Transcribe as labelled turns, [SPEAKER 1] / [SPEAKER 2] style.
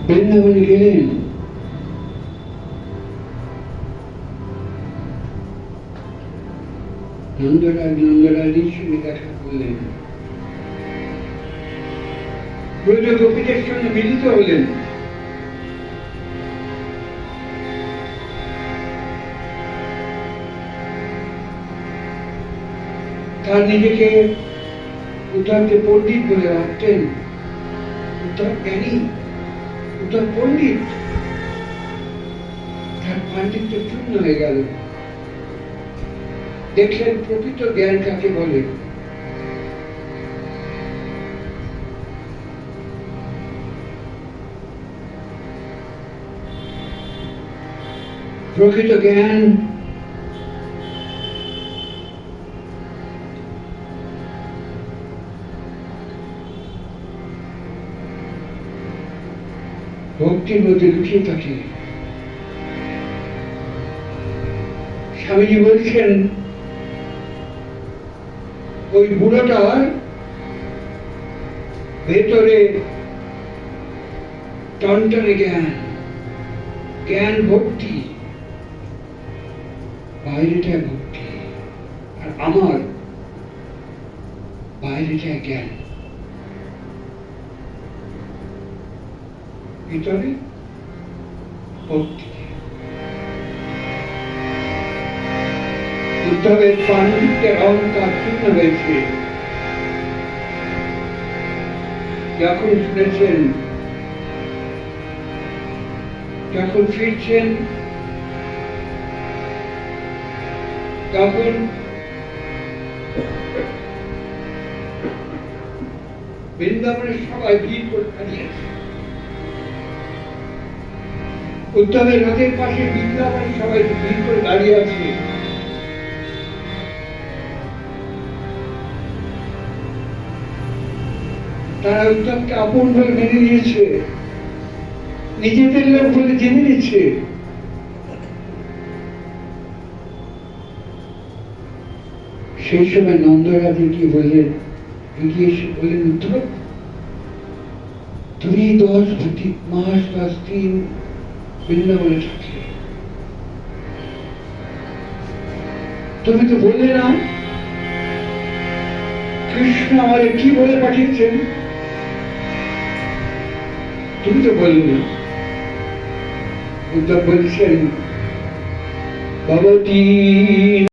[SPEAKER 1] বৃন্দাবনে গেলেন। নন্দরানীর সঙ্গে দেখা করলেন, ব্রজ গোপীদের সঙ্গে মিলিত হলেন। তার নিজেকে উদ্ধবকে পণ্ডিত বলে ভাবতেন। উদ্ধব জ্ঞানী, উদ্ধব পণ্ডিত। তার পাণ্ডিত্য চূর্ণ হয়ে গেল। দেখলেন প্রকৃত জ্ঞান কাকে বলে। প্রকৃত জ্ঞান ভক্তির মধ্যে লুকিয়ে থাকে। স্বামীজি বলছেন, ওই বুড়োটার ভেতরে টনটনে জ্ঞান, জ্ঞান ভক্তি, বাইরেটা ভক্তি, আর আমার বাইরেটা জ্ঞান, ভিতরে ভক্তি। উদ্ধবের পাণ্ডিত্যের অহংকার চূর্ণ হয়েছে। যখন শুনেছেন, যখন ফিরছেন, তখন বৃন্দাবনের সবাই ভিড় করে দাঁড়িয়েছে। উদ্ধবের রথের পাশে বৃন্দাবনের সবাই ভিড় করে দাঁড়িয়ে আছে। তারা উদ্ধবকে আপন বলে মেনে নিয়েছে, নিজেদের লোক বলে জেনে নিচ্ছে। সেই সময় নন্দরানী কি বললেন, এগিয়ে এসে বললেন, উদ্ধব, তুমি 10 মাস 10 দিন বৃন্দাবনে থাকলে, তুমি তো বললে না কৃষ্ণ আমাদের কি বলে পাঠিয়েছেন? তুমি তো বললে না। উদ্ধব বলছেন, ভবতী